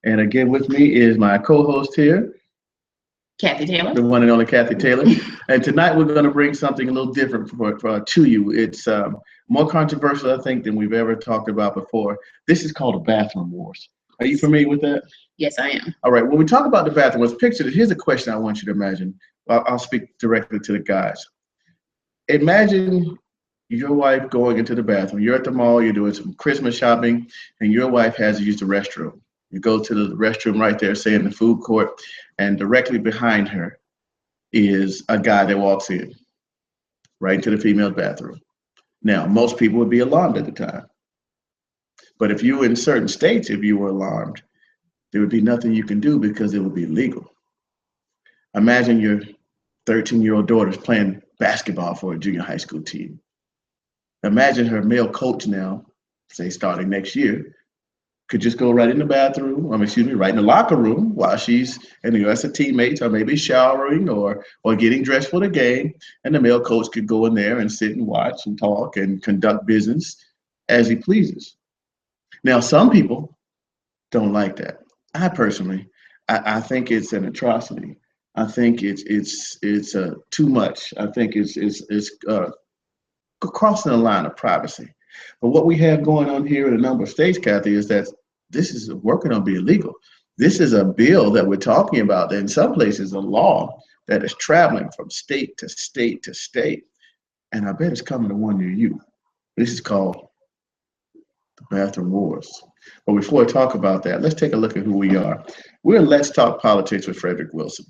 And again, with me is my co-host here, Kathy Taylor. the one and only Kathy Taylor. And tonight we're going to bring something a little different to you. It's more controversial, I think, than we've ever talked about before. This is called the bathroom wars. Are you familiar with that? Yes, I am. All right. When we talk about the bathroom wars, picture it. Here's a question I want you to imagine. I'll speak directly to the guys. Imagine your wife going into the bathroom. You're at the mall, you're doing some Christmas shopping, and your wife has to use the restroom. You go to the restroom right there, say in the food court, and directly behind her is a guy that walks in right into the female's bathroom. Now, most people would be alarmed at the time. But if you were in certain states, if you were alarmed, there would be nothing you can do because it would be illegal. Imagine your 13-year-old daughter's playing basketball for a junior high school team. Imagine her male coach now, say starting next year, could just go right in the bathroom, right in the locker room while she's in the US of teammates, or maybe showering or getting dressed for the game. And the male coach could go in there and sit and watch and talk and conduct business as he pleases. Now, some people don't like that. I personally, I think it's an atrocity. I think it's too much. I think it's crossing the line of privacy. But what we have going on here in a number of states, Kathy, is that this is working on being illegal. This is a bill that we're talking about that in some places a law that is traveling from state to state to state. And I bet it's coming to one near you. This is called the bathroom wars. But before I talk about that, let's take a look at who we are. We're Let's Talk Politics with Fredrick Wilson.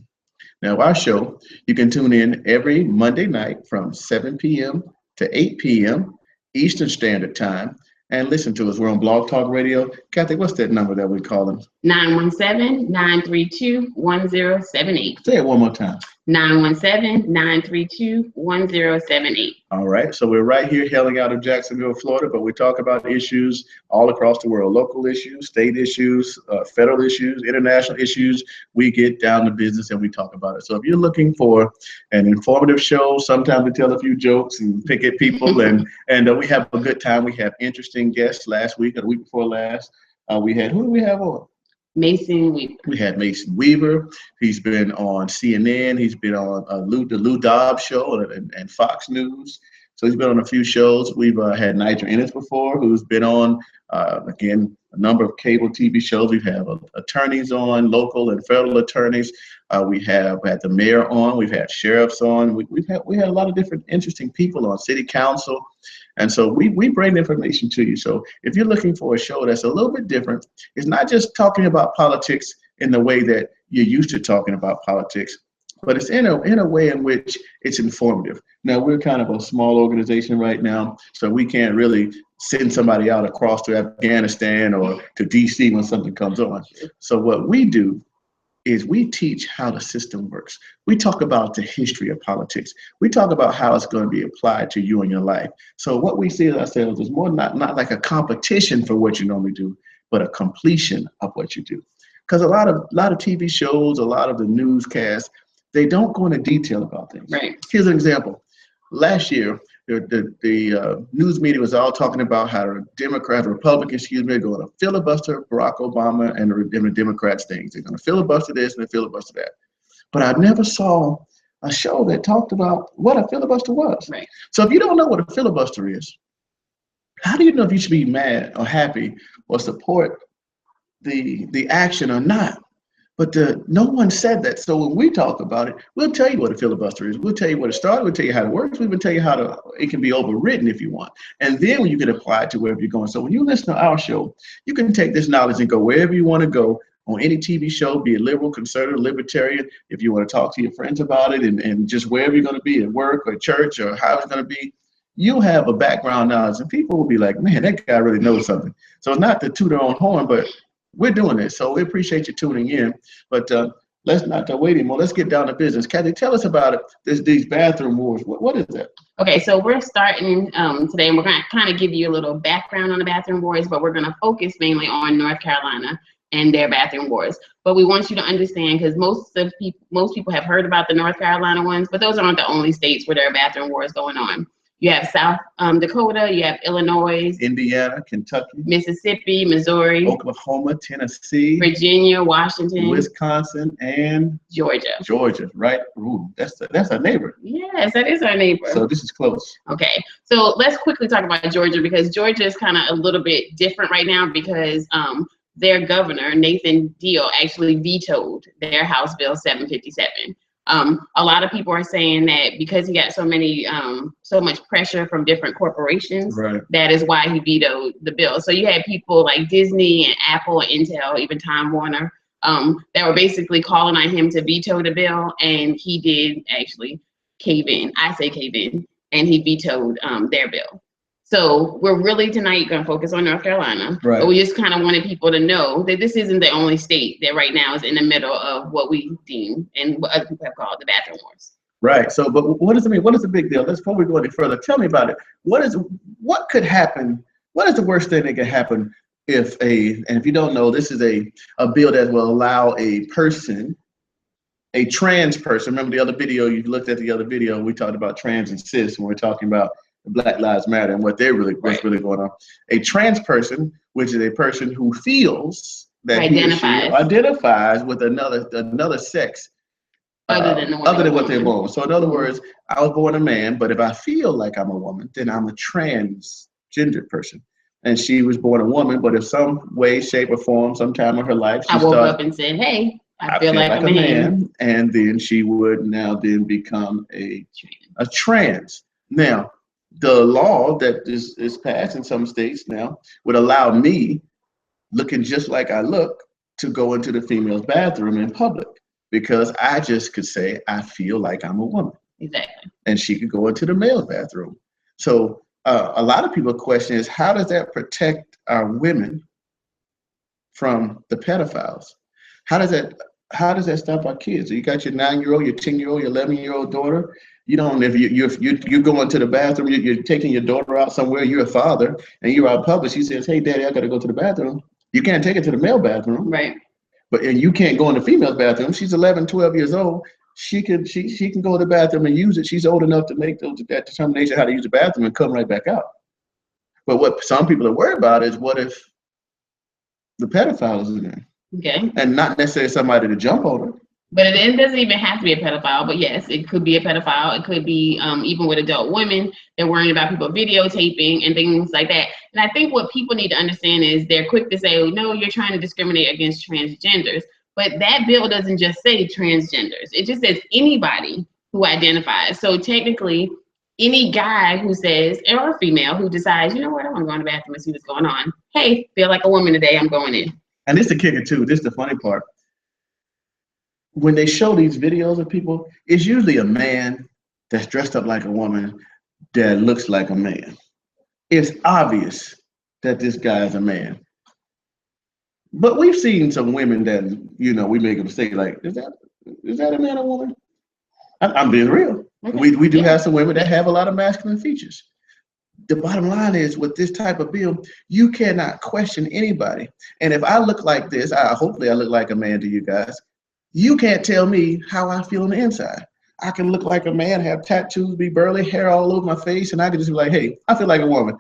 Now, our show, you can tune in every Monday night from 7 p.m. to 8 p.m. Eastern Standard Time, and listen to us. We're on Blog Talk Radio. Kathy, what's that number that we call them? 917-932-1078. Say it one more time. 917-932-1078. All right, so we're right here hailing out of Jacksonville, Florida, but we talk about issues all across the world, local issues, state issues, federal issues, international issues. We get down to business and we talk about it. So if you're looking for an informative show, sometimes we tell a few jokes and pick at people, and we have a good time. We have interesting guests. Last week or the week before last, we had, who do we have on? Mason Weaver. We had Mason Weaver. He's been on CNN. He's been on the Lou Dobbs show and Fox News. So he's been on a few shows. We've had Nigel Ennis before, who's been on, again, a number of cable TV shows. We have attorneys on, local and federal attorneys. We have had the mayor on. We've had sheriffs on. We had a lot of different interesting people on, city council. And so we bring information to you. So if you're looking for a show that's a little bit different, it's not just talking about politics in the way that you're used to talking about politics, but it's in a way in which it's informative. Now, we're kind of a small organization right now, so we can't really send somebody out across to Afghanistan or to DC when something comes on. So what we do is we teach how the system works. We talk about the history of politics. We talk about how it's going to be applied to you in your life. So what we see ourselves is more not like a competition for what you normally do, but a completion of what you do. Because a lot of TV shows, a lot of the newscasts, they don't go into detail about things. Right. Here's an example. Last year, the news media was all talking about how the Republicans, are going to filibuster Barack Obama and the Democrats' things. They're going to filibuster this and they filibuster that. But I never saw a show that talked about what a filibuster was. Right. So if you don't know what a filibuster is, how do you know if you should be mad or happy or support the action or not? But no one said that. So when we talk about it, we'll tell you what a filibuster is. We'll tell you what it started. We'll tell you how it works. We'll tell you how it can be overwritten if you want. And then when you can apply it to wherever you're going. So when you listen to our show, you can take this knowledge and go wherever you want to go on any TV show, be it liberal, conservative, libertarian. If you want to talk to your friends about it and just wherever you're going to be, at work or church or how it's going to be, you'll have a background knowledge. And people will be like, man, that guy really knows something. So it's not to toot our own horn, but we're doing this, so we appreciate you tuning in. But let's not wait anymore. Let's get down to business. Kathy, tell us about it. These bathroom wars. What is that? Okay, so we're starting today, and we're going to kind of give you a little background on the bathroom wars, but we're going to focus mainly on North Carolina and their bathroom wars. But we want you to understand, because most people have heard about the North Carolina ones, but those aren't the only states where there are bathroom wars going on. You have South Dakota, you have Illinois, Indiana, Kentucky, Mississippi, Missouri, Oklahoma, Tennessee, Virginia, Washington, Wisconsin, and Georgia. Georgia, right? Ooh, that's our neighbor. Yes, that is our neighbor. So this is close. Okay, so let's quickly talk about Georgia, because Georgia is kind of a little bit different right now, because their governor, Nathan Deal, actually vetoed their House Bill 757. A lot of people are saying that because he got so much pressure from different corporations, right, that is why he vetoed the bill. So you had people like Disney and Apple and Intel, even Time Warner, that were basically calling on him to veto the bill, and he did actually cave in. I say cave in, and he vetoed their bill. So we're really tonight going to focus on North Carolina, right. But we just kind of wanted people to know that this isn't the only state that right now is in the middle of what we deem and what other people have called the bathroom wars. Right. So, but what does it mean? What is the big deal? Let's, before we go any further, tell me about it. What could happen? What is the worst thing that could happen if and if you don't know, this is a bill that will allow a trans person. Remember the other video, you looked at the other video, we talked about trans and cis when we're talking about Black Lives Matter and what's really going on. A trans person, which is a person who feels that he or she identifies with another sex other than what they're born. So in other words, I was born a man, but if I feel like I'm a woman, then I'm a transgender person. And she was born a woman, but in some way, shape, or form, sometime in her life, I woke up and said, "Hey, I feel like a man," and then she would now become a trans. Now, the law that is passed in some states now would allow me, looking just like I look, to go into the female's bathroom in public, because I just could say I feel like I'm a woman. Exactly. And she could go into the male's bathroom. So a lot of people question is, how does that protect our women from the pedophiles? How does that stop our kids? So you got your 9-year-old, your 10-year-old, your 11-year-old daughter. You don't, if you go into the bathroom, you're taking your daughter out somewhere, you're a father, and you're out public, she says, "Hey, Daddy, I got to go to the bathroom." You can't take her to the male bathroom. Right. And you can't go in the female's bathroom. She's 11, 12 years old. She can go to the bathroom and use it. She's old enough to make that determination how to use the bathroom and come right back out. But what some people are worried about is, what if the pedophile is in there? Okay. And not necessarily somebody to jump on her. But it doesn't even have to be a pedophile. But yes, it could be a pedophile. It could be even with adult women. They're worrying about people videotaping and things like that. And I think what people need to understand is they're quick to say, "Oh, no, you're trying to discriminate against transgenders." But that bill doesn't just say transgenders. It just says anybody who identifies. So technically, any guy who says, or a female who decides, "You know what, I want to go in the bathroom and see what's going on. Hey, feel like a woman today, I'm going in." And this is the kicker too. This is the funny part. When they show these videos of people, it's usually a man that's dressed up like a woman that looks like a man. It's obvious that this guy is a man. But we've seen some women that, we make a mistake like, is that a man or woman? I'm being real. Okay. We do have some women that have a lot of masculine features. The bottom line is, with this type of bill, you cannot question anybody. And if I look like this, hopefully I look like a man to you guys. You can't tell me how I feel on the inside. I can look like a man, have tattoos, be burly, hair all over my face, and I can just be like, "Hey, I feel like a woman.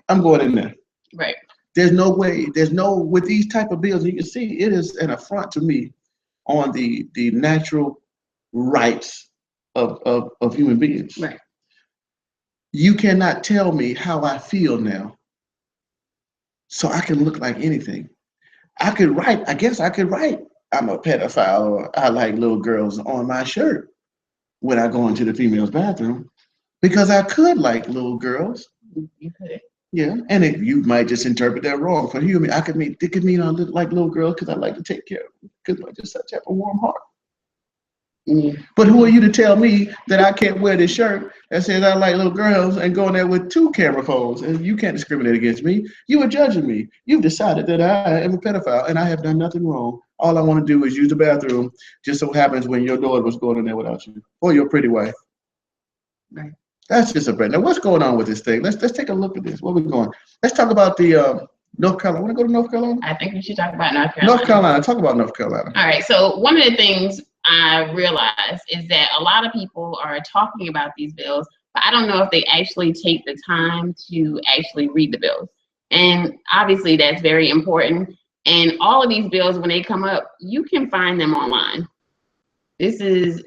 I'm going in there." Right. There's no way. With these type of bills, you can see it is an affront to me on the natural rights of human beings. Right. You cannot tell me how I feel now, so I can look like anything. I guess I could write, "I'm a pedophile," or "I like little girls" on my shirt when I go into the female's bathroom, because I could like little girls. You could. Yeah, and you might just interpret that wrong. For you, it could mean I look like little girls because I like to take care of them, because I just have a warm heart. Mm. But who are you to tell me that I can't wear this shirt that says I like little girls and go in there with 2 camera phones, and you can't discriminate against me? You are judging me. You've decided that I am a pedophile, and I have done nothing wrong. All I want to do is use the bathroom. Just so happens when your daughter was going in there without you, or your pretty wife. Right. That's just a bad. Now, what's going on with this thing? Let's take a look at this. Where we going? Let's talk about the North Carolina. Want to go to North Carolina? I think we should talk about North Carolina. North Carolina. Talk about North Carolina. All right. So one of the things I realize is that a lot of people are talking about these bills, but I don't know if they actually take the time to actually read the bills. And obviously that's very important. And all of these bills, when they come up, you can find them online. This is,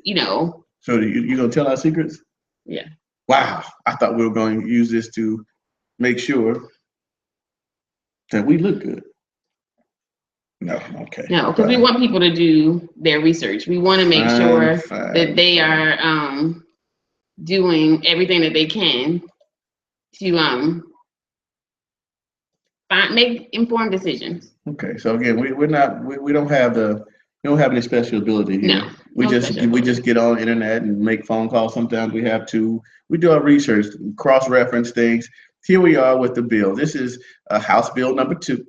So you gonna tell our secrets? Yeah. Wow, I thought we were going to use this to make sure that we look good. No, okay. No, because we want people to do their research. We want to make sure that they are doing everything that they can to make informed decisions. Okay, so again, we don't have any special ability here. No, we just get on the internet and make phone calls. Sometimes we have to. We do our research, cross-reference things. Here we are with the bill. This is House Bill number 2.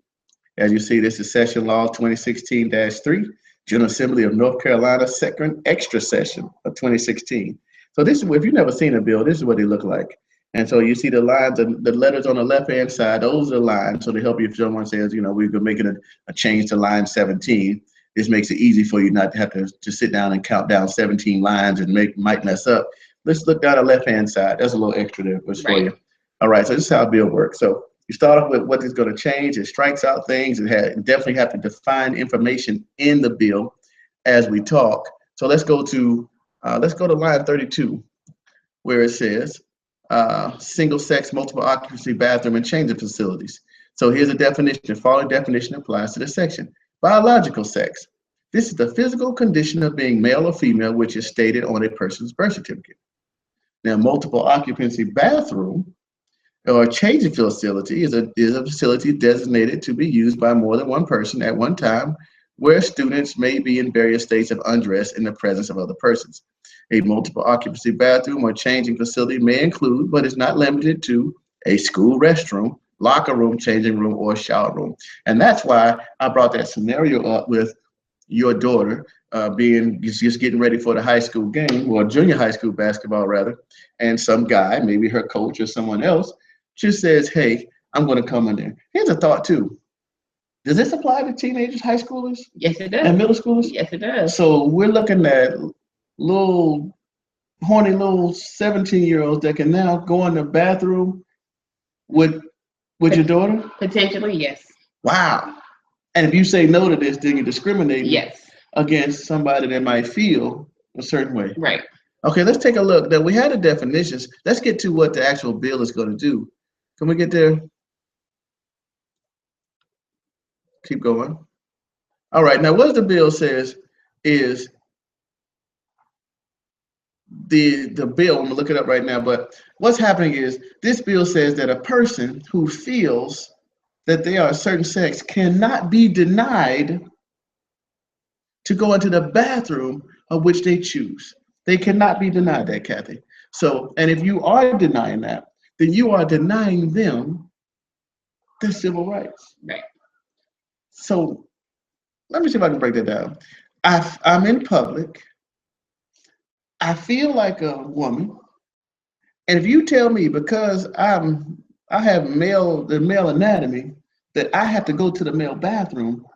As you see, this is Session Law 2016-3, General Assembly of North Carolina, second extra session of 2016. So this is, if you've never seen a bill, this is what they look like. And so you see the lines, the letters on the left-hand side, those are lines. So they help you if someone says, we've been making a change to line 17. This makes it easy for you not to have to sit down and count down 17 lines and might mess up. Let's look down the left-hand side. There's a little extra there for you. All right, so this is how a bill works. So you start off with what is going to change. It strikes out things. It definitely have to define information in the bill as we talk. So let's go to line 32, where it says single-sex, multiple occupancy bathroom and changing facilities. So here's a definition. The following definition applies to this section. Biological sex. This is the physical condition of being male or female, which is stated on a person's birth certificate. Now, multiple occupancy bathroom or changing facility is a facility designated to be used by more than one person at one time, where students may be in various states of undress in the presence of other persons. A multiple occupancy bathroom or changing facility may include, but is not limited to, a school restroom, locker room, changing room, or shower room. And that's why I brought that scenario up with your daughter being just getting ready for the high school game, or junior high school basketball rather, and some guy, maybe her coach or someone else, just says, hey, I'm going to come in there. Here's a thought too. Does this apply to teenagers, high schoolers? Yes, it does. And middle schoolers? Yes, it does. So we're looking at horny little 17-year-olds that can now go in the bathroom with your daughter? Potentially, yes. Wow. And if you say no to this, then you're discriminating against somebody that might feel a certain way. Right. Okay, let's take a look. Now we had the definitions. Let's get to what the actual bill is going to do. Can we get there? Keep going. All right, now what the bill says is the bill, I'm gonna look it up right now, but what's happening is this bill says that a person who feels that they are a certain sex cannot be denied to go into the bathroom of which they choose. They cannot be denied that, Kathy. So, and if you are denying that, then you are denying them their civil rights. Right. So let me see if I can break that down. I'm in public. I feel like a woman. And if you tell me because I have the male anatomy that I have to go to the male bathroom,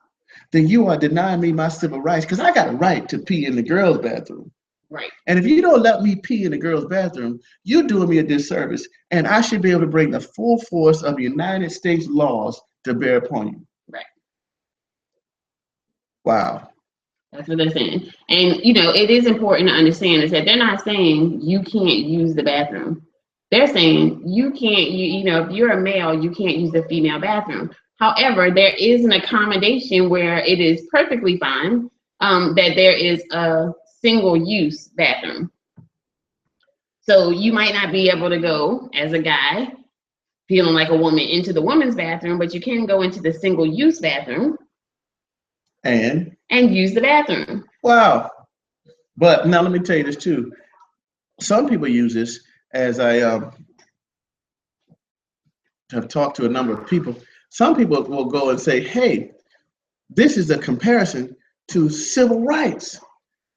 then you are denying me my civil rights because I got a right to pee in the girls' bathroom. Right. And if you don't let me pee in the girls' bathroom, you're doing me a disservice. And I should be able to bring the full force of United States laws to bear upon you. Right. Wow. That's what they're saying. And, it is important to understand is that they're not saying you can't use the bathroom. They're saying you can't, if you're a male, you can't use the female bathroom. However, there is an accommodation where it is perfectly fine that there is a single-use bathroom. So you might not be able to go as a guy feeling like a woman into the woman's bathroom, but you can go into the single-use bathroom and use the bathroom. Wow. But now let me tell you this too. Some people use this, as I have talked to a number of people. Some people will go and say, hey, this is a comparison to civil rights.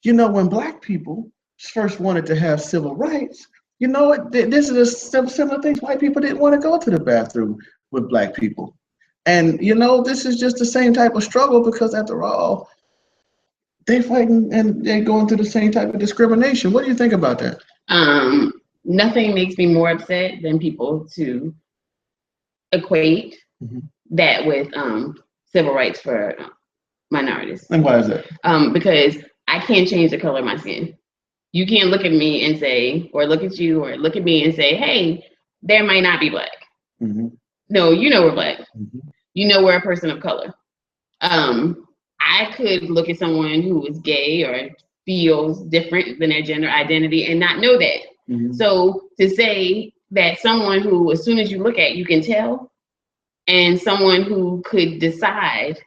When Black people first wanted to have civil rights, this is a similar thing. White people didn't want to go to the bathroom with Black people. And, this is just the same type of struggle because after all, they fighting and they're going through the same type of discrimination. What do you think about that? nothing makes me more upset than people to equate that with civil rights for minorities. And why is that? Because I can't change the color of my skin. You can't look at me and say, or look at you, or look at me and say, hey, there might not be black. No, you know we're black. You know we're a person of color. I could look at someone who is gay or feels different than their gender identity and not know that. So to say that someone who, as soon as you look at, you can tell, and someone who could decide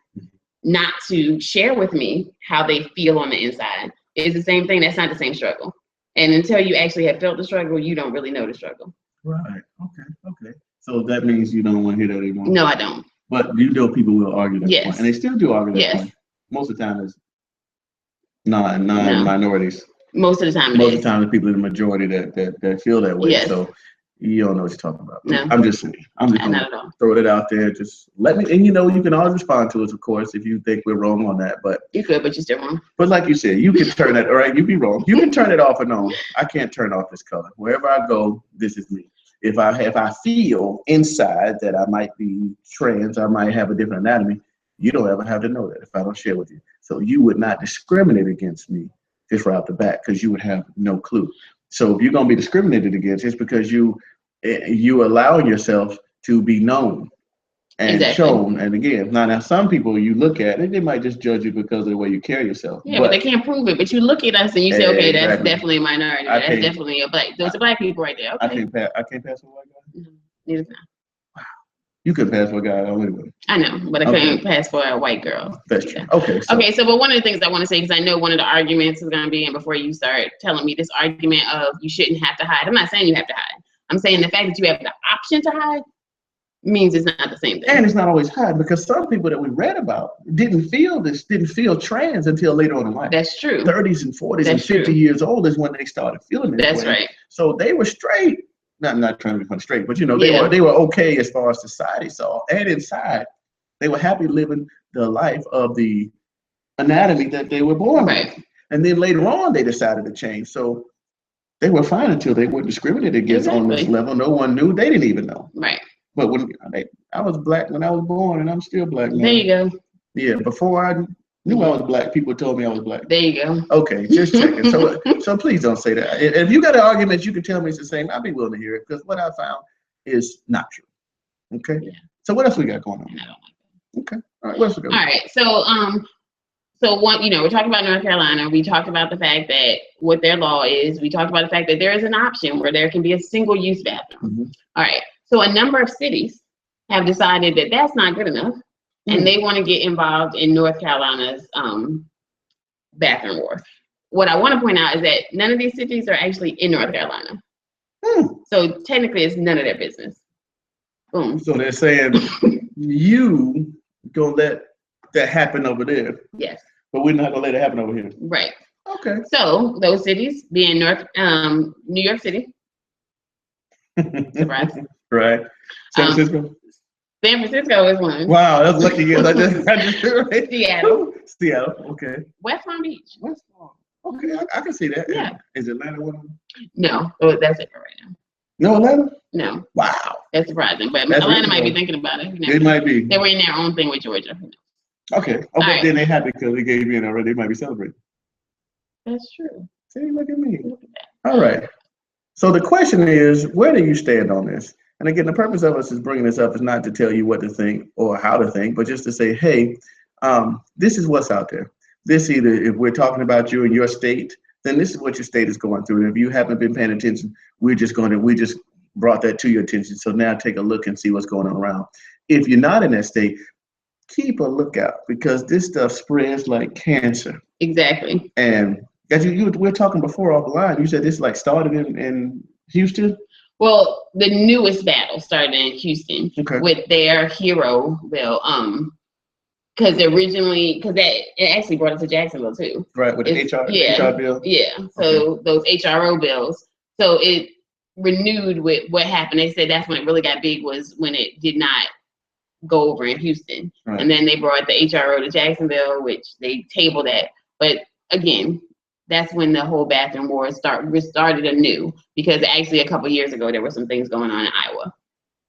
not to share with me how they feel on the inside is the same thing. That's not the same struggle. And until you actually have felt the struggle, you don't really know the struggle. Right. Okay. So that means you don't want to hear that anymore. No, I don't. But you know people will argue that point. And they still do argue that point. Most of the time it's non-minorities. Most of the time the time the people in the majority that feel that way. So you don't know what you're talking about. No. I'm just saying. I'm just gonna throw it out there. Just let me, and you can always respond to us, of course, if you think we're wrong on that. But you could, but you're still wrong. But like you said, you can turn it, all right, you be wrong. You can turn it off and on. I can't turn off this color. Wherever I go, this is me. If I feel inside that I might be trans, I might have a different anatomy, you don't ever have to know that if I don't share with you. So you would not discriminate against me just right off the bat because you would have no clue. So if you're going to be discriminated against, it's because you allowing yourself to be known and shown. And again, now some people you look at, they might just judge you because of the way you carry yourself. Yeah, but they can't prove it. But you look at us and you say, okay, that's definitely a minority. That's definitely a black. Those are black people right there. Okay. I can't pass for a white guy. Neither can I. Wow. You could pass for a guy anyway. I know, but I couldn't pass for a white girl. That's true. Okay. But one of the things I want to say, because I know one of the arguments is going to be, and before you start telling me this argument of you shouldn't have to hide. I'm not saying you have to hide. I'm saying the fact that you have the option to hide means it's not the same thing. And it's not always hide, because some people that we read about didn't feel trans until later on in life. That's true. 30s and 40s and 50 years old is when they started feeling this way. That's right. So they were straight. Not trying to be straight, but they were okay as far as society saw. And inside, they were happy living the life of the anatomy that they were born with. And then later on, they decided to change. So they were fine until they were discriminated against on this level. No one knew. They didn't even know. Right. But when I was black when I was born, and I'm still black now. There you go. Yeah, before I knew I was black, people told me I was black. There you go. Okay, just checking. So please don't say that. If you got an argument, you can tell me it's the same. I'll be willing to hear it, because what I found is not true. Okay. Yeah. So what else we got going on? I don't like that. Okay. All right. What else we got? All right. So one, we're talking about North Carolina. We talked about the fact that what their law is. We talked about the fact that there is an option where there can be a single-use bathroom. All right. So a number of cities have decided that that's not good enough, and they want to get involved in North Carolina's bathroom war. What I want to point out is that none of these cities are actually in North Carolina. So technically, it's none of their business. Boom. So they're saying you gonna let that happen over there. Yes. But we're not gonna let it happen over here. Right. Okay. So those cities being New York City. Surprise. Right. San Francisco. San Francisco is one. Wow, that's lucky. Yes, I just right. Seattle. Okay. West Palm Beach. Okay, I can see that. Yeah. Is Atlanta one of them? No, that's it for right now. No Atlanta? No. Wow. That's surprising, but Atlanta might be thinking about it. They might be. They were in their own thing with Georgia. Okay. Right. Then they happy because they gave in already. They might be celebrating. That's true. See, look at me. Look at that. All right. So the question is, where do you stand on this? And again, the purpose of us is bringing this up is not to tell you what to think or how to think, but just to say, hey, this is what's out there. This either, if we're talking about you and your state, then this is what your state is going through. And if you haven't been paying attention, we just brought that to your attention. So now take a look and see what's going on around. If you're not in that state, keep a lookout, because this stuff spreads like cancer. Exactly. And as we were talking before off the line, you said this started in Houston? Well, the newest battle started in Houston with their hero bill. Because it actually brought it to Jacksonville too. Right, with the HR bill? Yeah, so those HRO bills. So it renewed with what happened. They said that's when it really got big, was when it did not go over in Houston. Right. And then they brought the HRO to Jacksonville, which they tabled that. But again, that's when the whole bathroom war started anew, because actually a couple years ago there were some things going on in Iowa.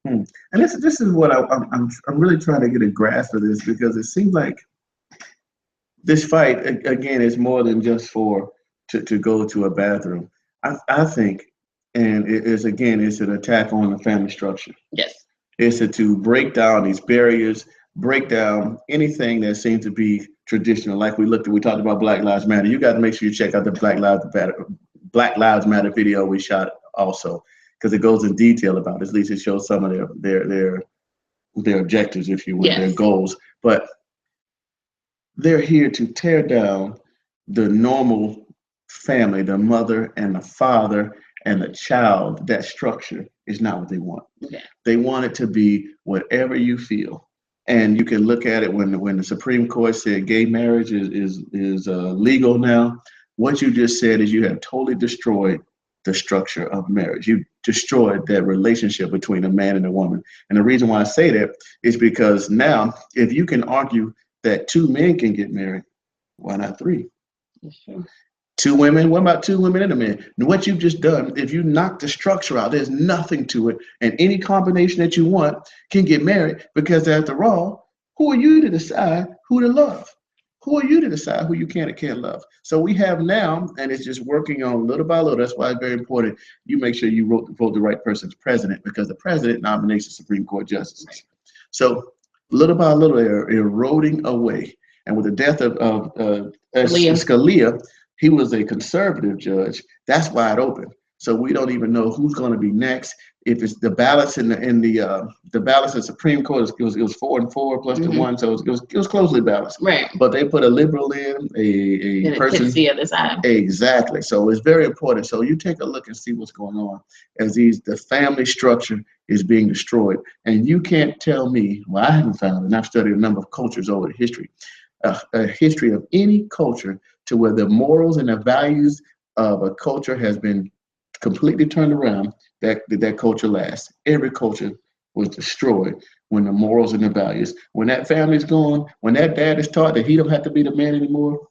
And this is what I'm really trying to get a grasp of this, because it seems like this fight again is more than just to go to a bathroom. I think, and it's an attack on the family structure. Yes. It's to break down these barriers, break down anything that seems to be traditional. Like we talked about Black Lives Matter. You got to make sure you check out the Black Lives Matter video we shot also, because it goes in detail about it. At least it shows some of their objectives, if you will, their goals. But they're here to tear down the normal family, the mother and the father and the child. That structure is not what they want. Okay. They want it to be whatever you feel. And you can look at it when the Supreme Court said gay marriage is legal now. What you just said is you have totally destroyed the structure of marriage. You destroyed that relationship between a man and a woman. And the reason why I say that is because now, if you can argue that two men can get married, why not three? Sure. Two women, what about two women and a man? And what you've just done, if you knock the structure out, there's nothing to it. And any combination that you want can get married, because after all, who are you to decide who to love? Who are you to decide who you can and can't love? So we have now, and it's just working on little by little. That's why it's very important you make sure you vote the right person's president, because the president nominates the Supreme Court justices. So little by little, they're eroding away. And with the death of Scalia, he was a conservative judge. That's wide open. So we don't even know who's going to be next. If it's the ballots in the ballots in the Supreme Court, it was 4-4 plus the one, so it was closely balanced. Right. But they put a liberal in, a person. The other side. Exactly. So it's very important. So you take a look and see what's going on as the family structure is being destroyed. And you can't tell me, well, I haven't found, and I've studied a number of cultures over the history, a history of any culture to where the morals and the values of a culture has been completely turned around, that culture lasts. Every culture was destroyed when the morals and the values, when that family's gone, when that dad is taught that he don't have to be the man anymore,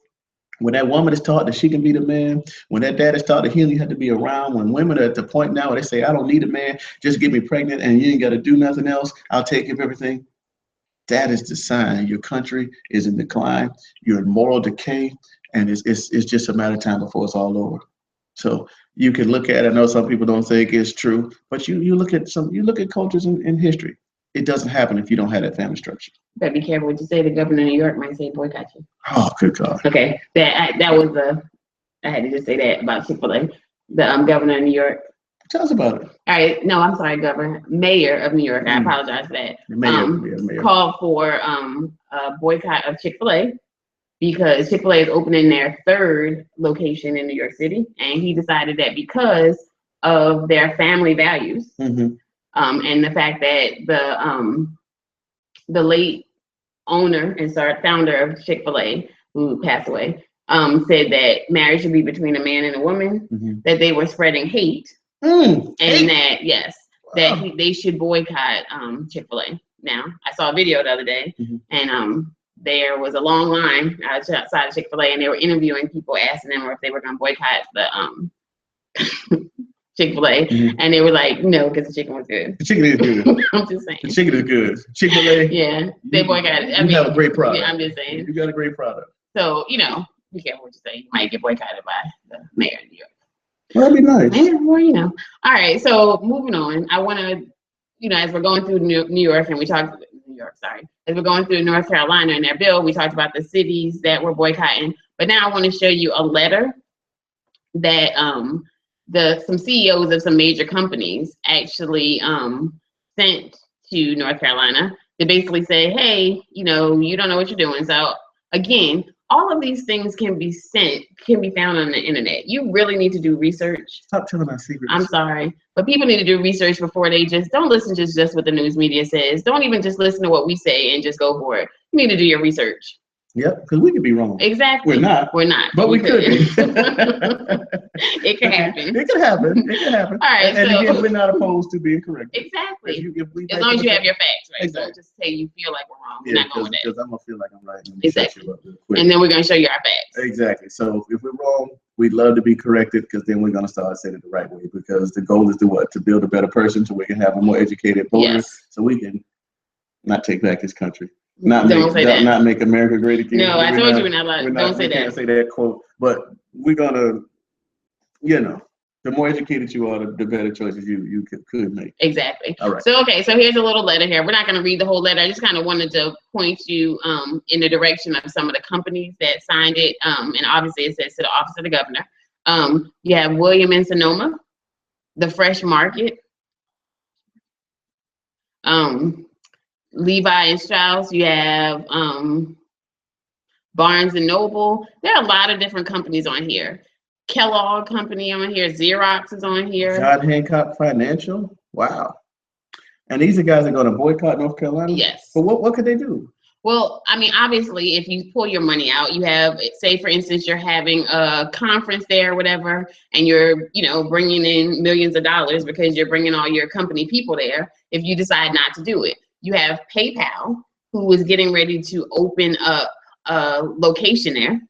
when that woman is taught that she can be the man, when that dad is taught that he only had to be around, when women are at the point now where they say, I don't need a man, just get me pregnant and you ain't got to do nothing else, I'll take care of everything. That is the sign your country is in decline, you're in moral decay, and it's just a matter of time before it's all over. So you can look at it. I know some people don't think it's true, but you look at cultures in history. It doesn't happen if you don't have that family structure. Better be careful what you say. The governor of New York might say boycott you. Oh, good God. Okay, that was I had to just say that about Chick-fil-A. The governor of New York. Tell us about it. All right, no, I'm sorry, Mayor of New York. I apologize for that. Mayor. Called for a boycott of Chick-fil-A, because Chick-fil-A is opening their third location in New York City, and he decided that because of their family values, and the fact that the late owner and founder of Chick-fil-A, who passed away, said that marriage should be between a man and a woman, that they were spreading hate, and that that they should boycott Chick-fil-A. Now, I saw a video the other day, and there was a long line outside of Chick-fil-A, and they were interviewing people, asking them if they were going to boycott the Chick-fil-A, and they were like, no, because the chicken was good. The chicken is good. I'm just saying. The chicken is good. Chick-fil-A. Yeah, they boycotted. You have a great product. Yeah, I'm just saying. You got a great product. So, be careful what you say. You might get boycotted by the mayor of New York. Well, that'd be nice. Yeah, well, All right, so moving on. I want to, as we're going through New York, and we talked, as we're going through North Carolina and their bill, we talked about the cities that were boycotting. But now I want to show you a letter that some CEOs of some major companies actually sent to North Carolina to basically say, hey, you don't know what you're doing. So again, all of these things can be found on the internet. You really need to do research. Stop telling our secrets. I'm sorry, but people need to do research before they don't listen to just what the news media says. Don't even just listen to what we say and just go for it. You need to do your research. Yep, because we could be wrong. Exactly. We're not. But we could be. It could happen. It could happen. All right. And again, we're not opposed to being correct. Exactly. As long as you have your facts, right? Exactly. Don't just say you feel like we're wrong. Yeah, we're not going with that. Because I'm going to feel like I'm right. Exactly. And then we're going to show you our facts. Exactly. So if we're wrong, we'd love to be corrected because then we're going to start saying it the right way. Because the goal is to what? To build a better person so we can have a more educated voter, Yes. so we can not take back this country. Don't say that. Not make America great again. No, I told you we're not allowed. Don't say that. We can't say that quote. But we're going to, the more educated you are, the better choices you could make. Exactly. All right. So, okay, so here's a little letter here. We're not going to read the whole letter. I just kind of wanted to point you in the direction of some of the companies that signed it. And obviously it says to the office of the governor. You have William and Sonoma, the Fresh Market, Levi and Strauss. You have Barnes and Noble. There are a lot of different companies on here. Kellogg Company on here. Xerox is on here. John Hancock Financial. Wow. And these are guys that are going to boycott North Carolina? Yes. But what could they do? Well, I mean, obviously, if you pull your money out, you have, say, for instance, you're having a conference there or whatever, and you're, bringing in millions of dollars because you're bringing all your company people there. If you decide not to do it, you have PayPal, who is getting ready to open up a location there,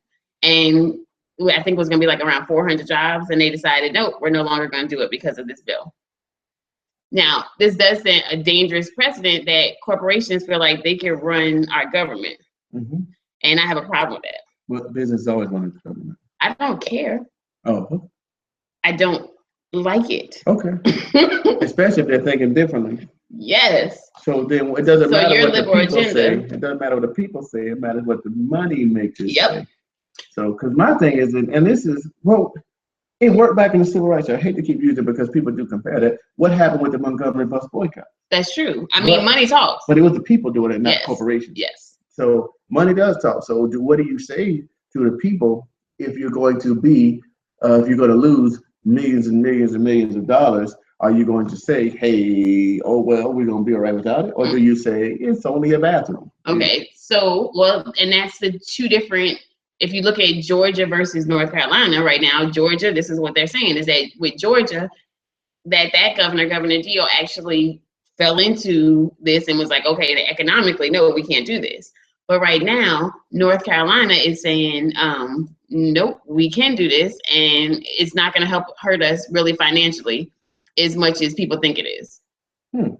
and I think it was going to be like around 400 jobs, and they decided, nope, we're no longer going to do it because of this bill. Now, this does set a dangerous precedent that corporations feel like they can run our government. Mm-hmm. And I have a problem with that. Well, business is always running the government. I don't care. Oh. I don't like it. Okay. Especially if they're thinking differently. Yes. So then it doesn't matter what the people agenda. say. It doesn't matter what the people say. It matters what the money makers Yep. say. So, because my thing is, and this is, well, it worked back in the civil rights. I hate to keep using it because people do compare that. What happened with the Montgomery bus boycott? That's true. I mean, money talks. But it was the people doing it, not corporations. Yes. So money does talk. So what do you say to the people if you're going to be, if you're going to lose millions and millions and millions of dollars? Are you going to say, hey, oh, well, we're going to be all right without it? Or do you say, it's only a bathroom? Okay. So, well, and that's the two different. If you look at Georgia versus North Carolina right now, Georgia, this is what they're saying, is that with Georgia, that governor, Governor Deal, actually fell into this and was like, okay, economically, no, we can't do this. But right now, North Carolina is saying, nope, we can do this, and it's not going to hurt us really financially as much as people think it is. But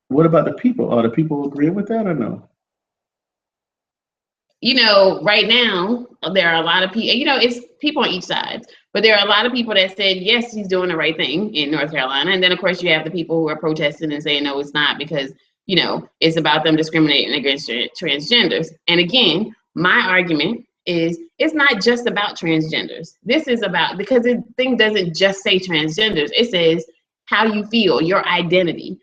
what about the people? Are the people agreeing with that or no? Right now, there are a lot of people, it's people on each side, but there are a lot of people that said, yes, he's doing the right thing in North Carolina. And then, of course, you have the people who are protesting and saying, no, it's not, because, it's about them discriminating against transgenders. And again, my argument is it's not just about transgenders. This is about, because the thing doesn't just say transgenders. It says how you feel, your identity.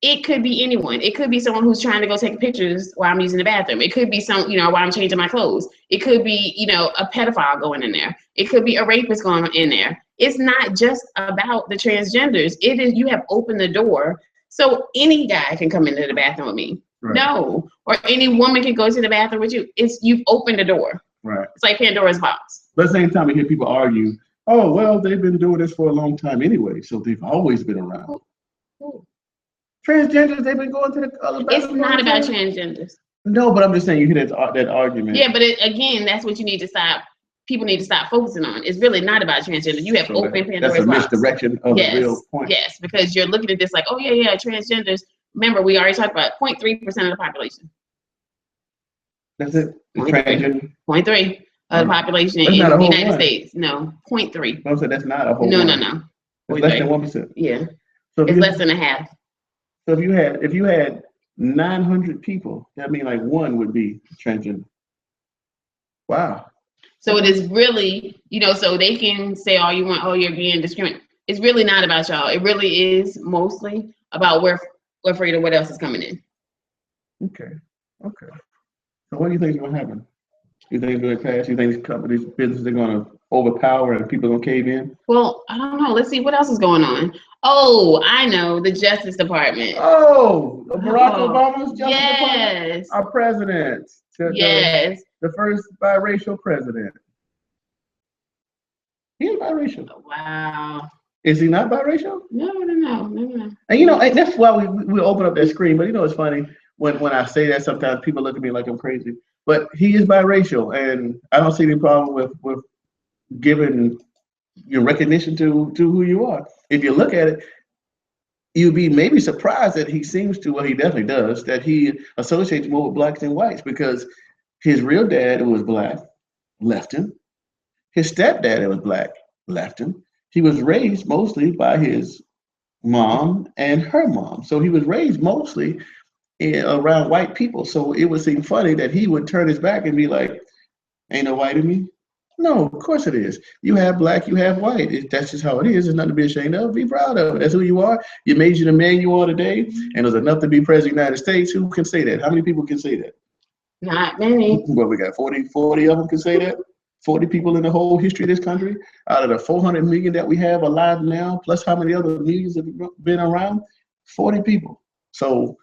It could be anyone. It could be someone who's trying to go take pictures while I'm using the bathroom. It could be while I'm changing my clothes. It could be, a pedophile going in there. It could be a rapist going in there. It's not just about the transgenders. It is, you have opened the door so any guy can come into the bathroom with me. Right. No. Or any woman can go to the bathroom with you. You've opened the door. Right. It's like Pandora's box. But at the same time, we hear people argue, oh, well, they've been doing this for a long time anyway, so they've always been around. Transgenders, they've been going to the other bathroom. It's not about transgenders. No, but I'm just saying you hear that argument. Yeah, but again, that's what you need to stop. People need to stop focusing on. It's really not about transgenders. You have open Pandora's box. That's a misdirection of the real point. Yes, because you're looking at this like, oh yeah, transgenders. Remember, we already talked about 0.3% of the population. That's it. 0.3 of the population in the United States. No, 0.3. I'm saying that's not a whole. No. It's less than 1%. Yeah. So it's less than a half. So if you had 900 people, that means like one would be transgender. Wow. So it is really, so they can say all you want, oh, you're being discriminated. It's really not about y'all. It really is mostly about we're afraid of what else is coming in. Okay. So what do you think is going to happen? You think it's going to pass? You think these companies, businesses are going to overpower and people are going to cave in? Well, I don't know. Let's see what else is going on. Oh, I know, the Justice Department. Oh, Barack Obama's Justice Department? Our president. Yes. The first biracial president. He's biracial. Wow. Is he not biracial? No. And that's why we open up that screen. But it's funny when I say that, sometimes people look at me like I'm crazy. But he is biracial, and I don't see any problem with giving your recognition to who you are. If you look at it, you'd be maybe surprised that he seems to, well, he definitely does, that he associates more with blacks than whites, because his real dad, who was black, left him. His stepdad, who was black, left him. He was raised mostly by his mom and her mom. So he was raised mostly around white people. So it would seem funny that he would turn his back and be like, ain't no white in me. No, of course it is. You have black, you have white. That's just how it is. There's nothing to be ashamed of. Be proud of it. That's who you are. You made you the man you are today, and there's enough to be president of the United States. Who can say that? How many people can say that? Not many. Well, we got 40 of them can say that. 40 people in the whole history of this country, out of the 400 million that we have alive now, plus how many other millions have been around? 40 people. So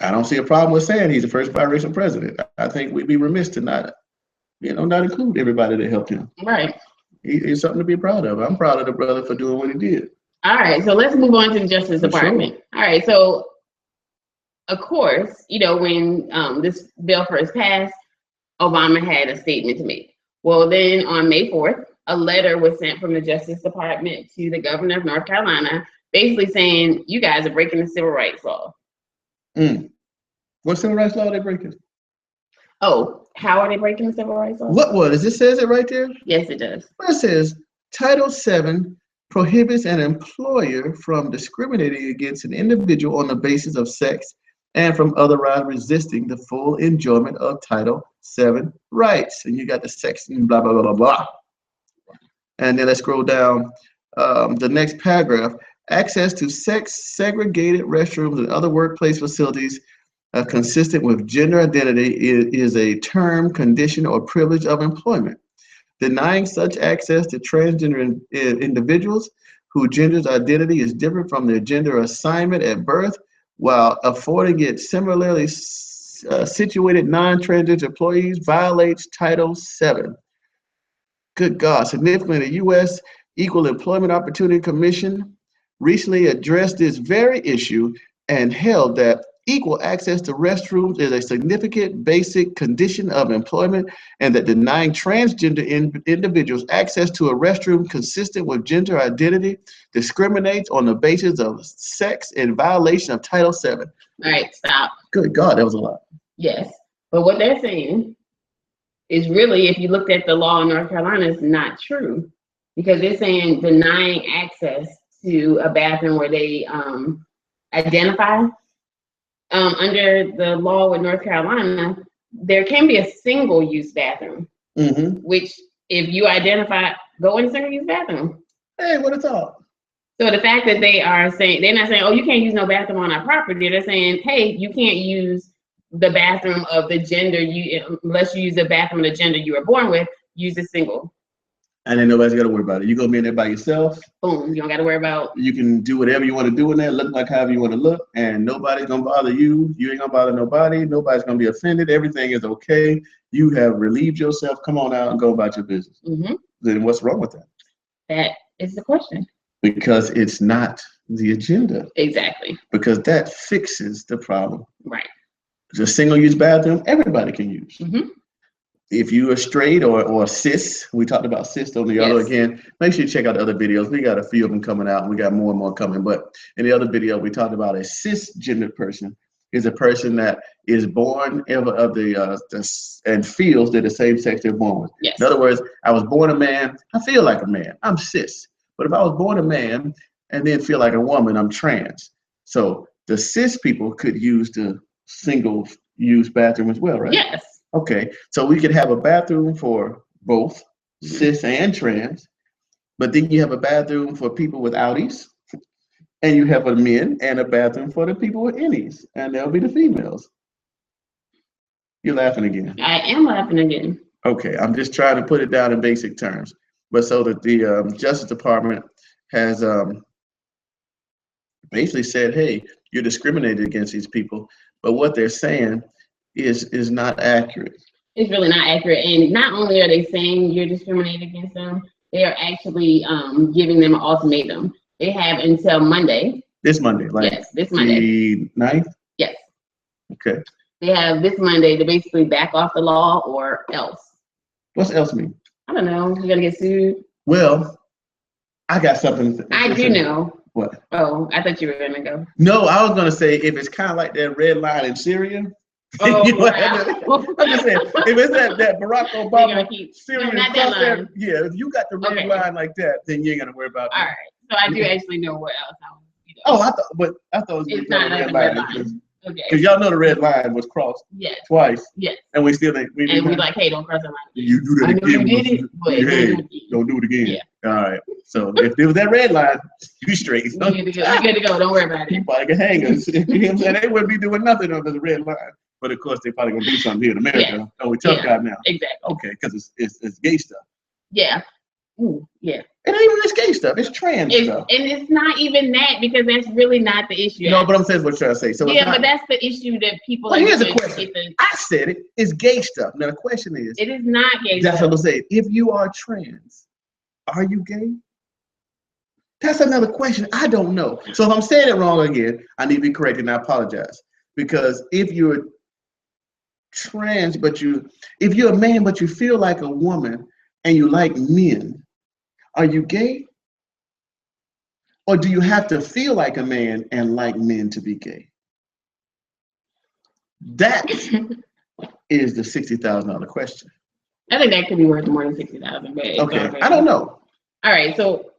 I don't see a problem with saying he's the first biracial president. I think we'd be remiss to not include everybody that helped him. Right. It's something to be proud of. I'm proud of the brother for doing what he did. All right, so let's move on to the Justice Department. Sure. All right, so of course, when this bill first passed, Obama had a statement to make. Well, then on May 4th, a letter was sent from the Justice Department to the governor of North Carolina, basically saying, you guys are breaking the civil rights law. What civil rights law are they breaking? Oh, how are they breaking the civil rights law? What is it? Says it right there? Yes, it does. It says Title VII prohibits an employer from discriminating against an individual on the basis of sex and from otherwise resisting the full enjoyment of Title VII rights. And you got the section, blah, blah, blah, blah, blah. And then let's scroll down the next paragraph. Access to sex-segregated restrooms and other workplace facilities consistent with gender identity is a term, condition, or privilege of employment. Denying such access to transgender individuals whose gender identity is different from their gender assignment at birth, while affording it similarly situated non-transgender employees, violates Title VII. Good God, significantly, the U.S. Equal Employment Opportunity Commission recently addressed this very issue and held that equal access to restrooms is a significant basic condition of employment, and that denying transgender individuals access to a restroom consistent with gender identity discriminates on the basis of sex in violation of Title VII. All right, stop. Good God, that was a lot. Yes, but what they're saying is really, if you looked at the law in North Carolina, it's not true, because they're saying denying access to a bathroom where they identify. Under the law with North Carolina, there can be a single-use bathroom, which if you identify, go in a single-use bathroom. Hey, what a thought. So the fact that they are saying, they're not saying, oh, you can't use no bathroom on our property. They're saying, hey, you can't use the bathroom of the gender unless you use the bathroom of the gender you were born with, use a single. And then nobody's got to worry about it. You're going to be in there by yourself. Boom, you don't got to worry about. You can do whatever you want to do in there, look like however you want to look, and nobody's going to bother you. You ain't going to bother nobody. Nobody's going to be offended. Everything is okay. You have relieved yourself. Come on out and go about your business. Then what's wrong with that? That is the question. Because it's not the agenda. Exactly. Because that fixes the problem. Right. The single-use bathroom, everybody can use. If you are straight or cis, we talked about cis on the other again, make sure you check out the other videos. We got a few of them coming out, and we got more and more coming. But in the other video, we talked about a cisgender person is a person that is born and feels they're the same sex they're born with. Yes. In other words, I was born a man, I feel like a man, I'm cis. But if I was born a man and then feel like a woman, I'm trans. So the cis people could use the single-use bathroom as well, right? Yes. Okay, so we could have a bathroom for both cis and trans, but then you have a bathroom for people with outies, and you have a men and a bathroom for the people with innies, and they'll be the females. You're laughing again. I am laughing again. Okay, I'm just trying to put it down in basic terms. But so that the Justice Department has basically said, hey, you're discriminated against these people, but what they're saying is not accurate. It's really not accurate. And not only are they saying you're discriminated against them, they are actually giving them an ultimatum. They have until Monday. This Monday, like yes, this Monday. The 9th? Yes. Okay. They have this Monday to basically back off the law or else. What's else mean? I don't know. You're gonna get sued. Well, I got something. I do know. What? Oh, I thought you were gonna go. No, I was gonna say if it's kind of like that red line in Syria. Oh, you know, wow. I'm just saying, if it's that Barack Obama Syrian not that line. yeah, if you got the red line like that, then you ain't gonna worry about that. All right. So I do actually know what else I was. Oh, I thought it was it's not the red line. Okay. Because y'all know the red line was crossed twice. Yes. And we still we like, hey, don't cross the line. You do that again. You did it, but hey, don't do it again. Yeah. All right. So if there was that red line, you straight. You good to go. Don't worry about it. You probably can hang us. You know what I'm saying? They wouldn't be doing nothing under the red line. But of course, they probably gonna do something here in America. Yeah. Oh, we tough guy now. Exactly. Okay, because it's gay stuff. Yeah. Ooh, yeah. It ain't even this gay stuff. It's trans stuff. And it's not even that, because that's really not the issue. No, but I'm saying what I'm trying to say. So yeah, but that's the issue that people. Well, here's the question. I said it. It's gay stuff. Now the question is. It is not gay. That's what I'm saying. If you are trans, are you gay? That's another question. I don't know. So if I'm saying it wrong again, I need to be corrected, and I apologize. Because if you're trans, if you're a man but you feel like a woman and you like men, are you gay? Or do you have to feel like a man and like men to be gay? That is the $60,000 question. I think that could be worth more than $60,000. Okay, I don't know. All right, so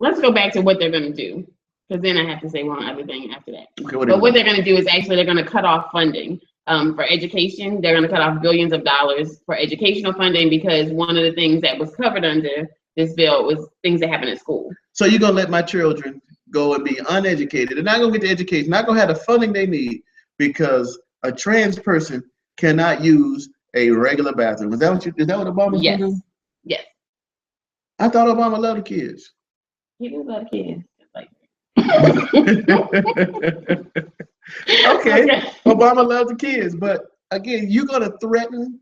let's go back to what they're going to do, because then I have to say one other thing after that. Okay, what they're going to do is actually they're going to cut off funding for education. They're going to cut off billions of dollars for educational funding, because one of the things that was covered under this bill was things that happen at school. So you're going to let my children go and be uneducated? They're not going to get the education, not going to have the funding they need, because a trans person cannot use a regular bathroom. Is that what Obama's doing? Yes. I thought Obama loved the kids. He do love kids. Okay. Obama loves the kids, but again, you're going to threaten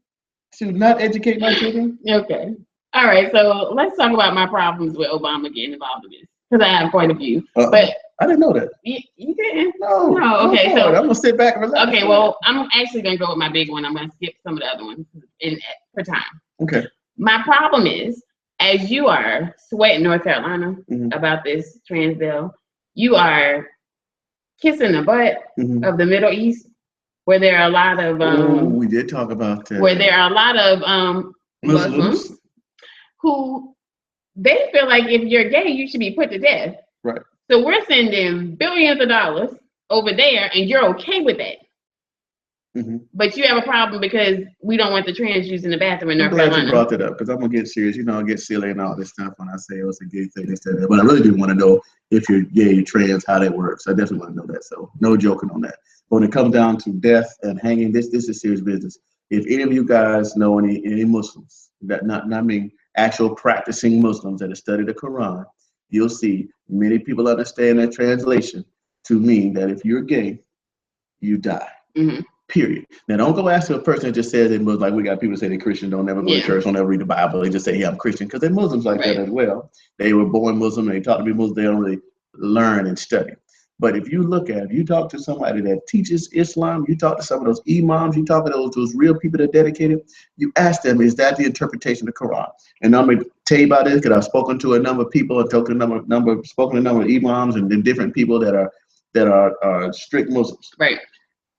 to not educate my children? Okay. All right, so let's talk about my problems with Obama getting involved in this, because I have quite a few. But I didn't know that. You didn't? No. Okay, so I'm gonna sit back and relax. Okay, well, I'm actually gonna go with my big one. I'm gonna skip some of the other ones for time. Okay. My problem is, as you are sweating North Carolina about this trans bill, you are kissing the butt of the Middle East, where there are a lot of we did talk about that. Where there are a lot of Muslims who they feel like if you're gay, you should be put to death. Right. So we're sending billions of dollars over there, and you're okay with that. But you have a problem because we don't want the trans using the bathroom in North Carolina. I'm glad you brought that up, because I'm gonna get serious. You know, I get silly and all this stuff when I say it's a gay thing instead of that. But I really do want to know if you're gay, you're trans, how that works. I definitely want to know that. So no joking on that. But when it comes down to death and hanging, this is serious business. If any of you guys know any Muslims, that not mean actual practicing Muslims that have studied the Quran, you'll see many people understand that translation to mean that if you're gay, you die. Period. Now, don't go ask a person that just says it was like we got people say they're Christian, don't never go to church, don't never read the Bible. They just say, yeah, I'm Christian, because they're Muslims like that as well. They were born Muslim, they taught to be Muslim, they don't really learn and study. But if you talk to somebody that teaches Islam, you talk to some of those imams, you talk to those real people that are dedicated, you ask them, is that the interpretation of the Quran? And I'm going to tell you about this because I've spoken to a number of people, spoken to a number of imams and different people that are strict Muslims. Right.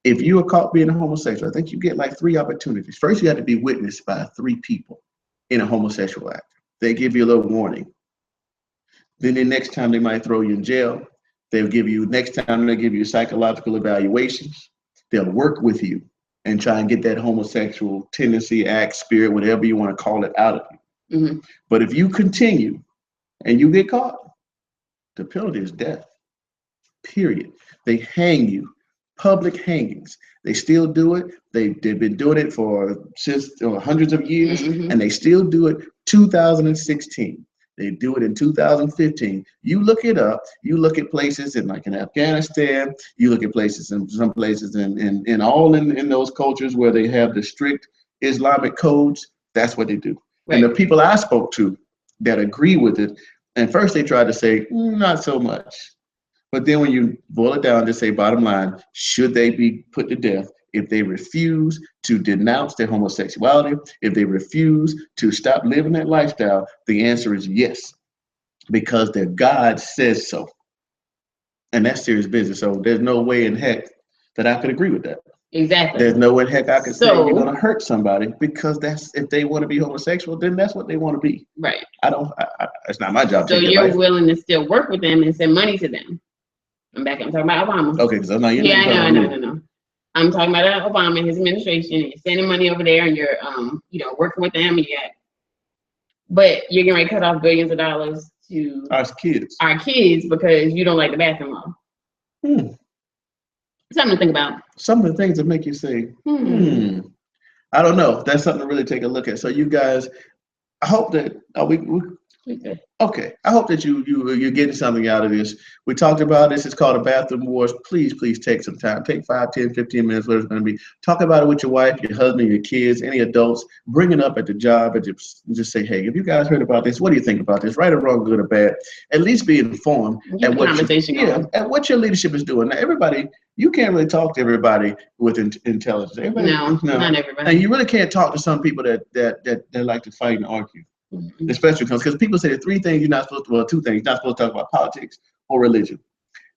If you are caught being a homosexual, I think you get like 3 opportunities. First, you have to be witnessed by 3 people in a homosexual act. They give you a little warning. Then the next time they might throw you in jail. Next time they'll give you psychological evaluations. They'll work with you and try and get that homosexual tendency, act, spirit, whatever you want to call it, out of you. But if you continue and you get caught, the penalty is death. Period. They hang you. Public hangings. They still do it. They've been doing it since hundreds of years, and they still do it. 2016. They do it in 2015. You look it up. You look at places in Afghanistan. You look at places in some places in those cultures where they have the strict Islamic codes. That's what they do. Right. And the people I spoke to that agree with it, and first they tried to say not so much. But then when you boil it down to say bottom line, should they be put to death? if they refuse to denounce their homosexuality, if they refuse to stop living that lifestyle, the answer is yes, because their God says so. And that's serious business. So there's no way in heck that I could agree with that. Exactly. There's no way in heck I could say you're going to hurt somebody, because that's, if they want to be homosexual, then that's what they want to be. Right. It's not my job. So you're willing to still work with them and send money to them. I'm talking about Obama. Okay, because I'm not. Yeah, I know. I'm talking about Obama and his administration. And sending money over there, and you're, working with them. Yeah. But you're getting ready to cut off billions of dollars to our kids because you don't like the bathroom law. Something to think about. Some of the things that make you say, I don't know. That's something to really take a look at. So you guys, I hope that okay. I hope that you're getting something out of this. We talked about this. It's called a bathroom wars. Please take some time. Take 5, 10, 15 minutes, whatever it's going to be. Talk about it with your wife, your husband, your kids, any adults. Bring it up at the job and just say, hey, have you guys heard about this? What do you think about this? Right or wrong, good or bad? At least be informed at what your leadership is doing. Now, everybody, you can't really talk to everybody with intelligence. No, not everybody. And you really can't talk to some people that like to fight and argue. Especially because people say the 3 things you're not supposed to, 2 things, you're not supposed to talk about: politics or religion.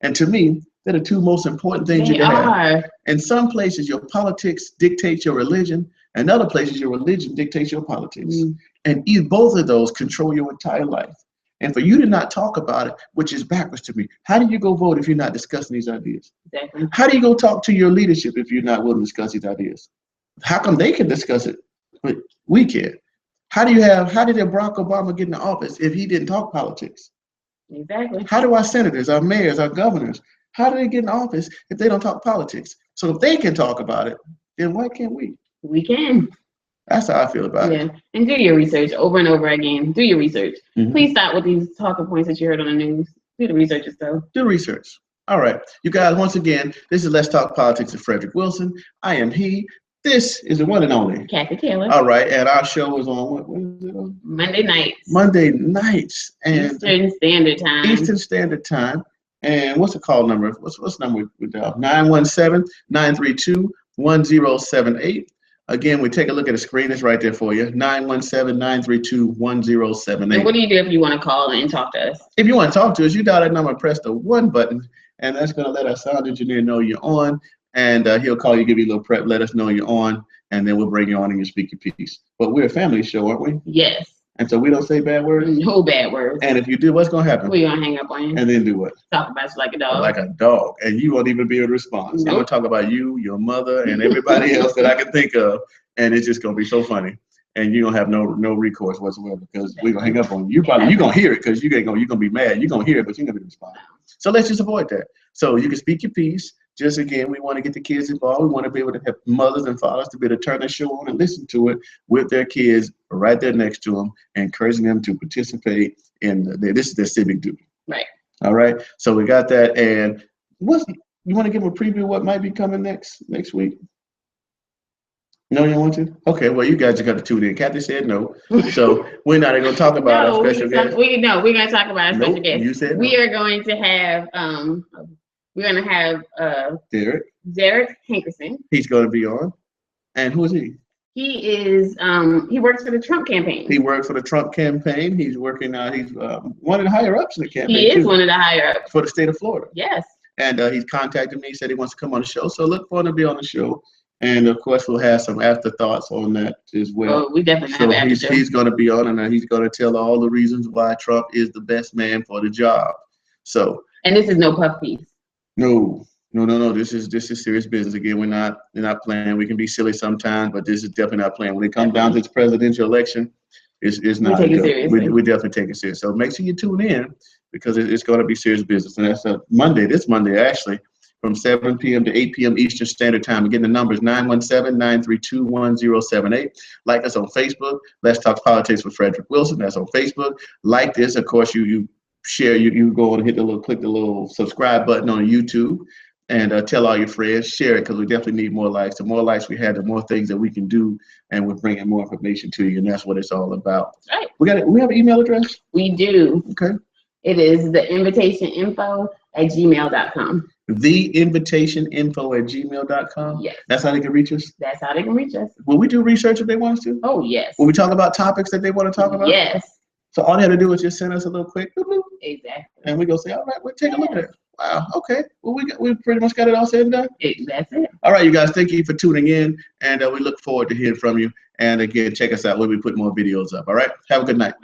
And to me, they're the 2 most important things you can have. In some places, your politics dictates your religion, and other places, your religion dictates your politics. And both of those control your entire life. And for you to not talk about it, which is backwards to me, how do you go vote if you're not discussing these ideas? Exactly. How do you go talk to your leadership if you're not willing to discuss these ideas? How come they can discuss it, but we can't? How did Barack Obama get in office if he didn't talk politics? Exactly. How do our senators, our mayors, our governors, how do they get in office if they don't talk politics? So if they can talk about it, then why can't we? We can. That's how I feel about it. Yeah, and do your research over and over again. Do your research. Please stop with these talking points that you heard on the news. Do the research yourself. Do research. All right. You guys, once again, this is Let's Talk Politics with Fredrick Wilson. I am he. This is the one and only Kathy Taylor. All right, and our show is on what is it on? Monday nights. Monday nights and Eastern Standard Time. Eastern Standard Time. And what's the call number? What's the number we dial? 917-932-1078. Again, we take a look at the screen. It's right there for you. 917-932-1078. And what do you do if you want to call and talk to us? If you want to talk to us, you dial that number and press the 1 button, and that's going to let our sound engineer know you're on. And he'll call you, give you a little prep, let us know you're on, and then we'll bring you on and you speak your piece. But we're a family show, aren't we? Yes. And so we don't say bad words? No bad words. And if you do, what's going to happen? We're going to hang up on you. And then do what? Talk about you like a dog. Like a dog. And you won't even be able to respond. So I'm going to talk about you, your mother, and everybody else that I can think of. And it's just going to be so funny. And you don't have no recourse whatsoever, because we're going to hang up on you. You're going to hear it, because you're going to be mad. You're going to hear it, but you're going to be responding. So let's just avoid that. So you can speak your piece. Just again, we want to get the kids involved. We want to be able to have mothers and fathers to be able to turn the show on and listen to it with their kids right there next to them, encouraging them to participate in this is their civic duty. Right. All right. So we got that. And you want to give them a preview of what might be coming next week? No, you don't want to? Okay, well, you guys are going to tune in. Kathy said no. So we're not going to talk about our special guest. We're going to talk about our special guest. You said no. We are going to have Derek Hankerson. He's going to be on. And who is he? He is he works for the Trump campaign. He works for the Trump campaign. He's working he's one of the higher ups in the campaign. He is one of the higher ups for the state of Florida. Yes. And he's contacted me. He said he wants to come on the show. So look for him to be on the show. And of course, we'll have some afterthoughts on that as well. Oh, we definitely have after show. He's going to be on, and he's going to tell all the reasons why Trump is the best man for the job. So. And this is no puff piece. No. This is serious business. Again, we're not playing. We can be silly sometimes, but this is definitely not playing. When it comes down to this presidential election, it's not. We take it seriously. We definitely take it serious. So make sure you tune in, because it's going to be serious business. And that's Monday. This Monday, actually, from 7 p.m. to 8 p.m. Eastern Standard Time. Again, the number is 917-932-1078. Like us on Facebook. Let's Talk Politics with Fredrick Wilson. That's on Facebook. Like this, of course, you share. You go and click the little subscribe button on YouTube. And tell all your friends, share it, because we definitely need more likes. The more likes we have, the more things that we can do, and we're bringing more information to you, and that's what it's all about. Right. We have an email address? We do. Okay. It is the invitationinfo@gmail.com. theinvitationinfo@gmail.com. Yes. That's how they can reach us? That's how they can reach us. Will we do research if they want us to? Oh, yes. Will we talk about topics that they want to talk about? Yes. So all they have to do is just send us a little quick bloop, bloop, Exactly. and we go say, all right, we'll take a look at it. Wow, okay. Well, we pretty much got it all said and done. That's it. All right, you guys, thank you for tuning in, and we look forward to hearing from you. And again, check us out. We'll be putting more videos up. All right, have a good night.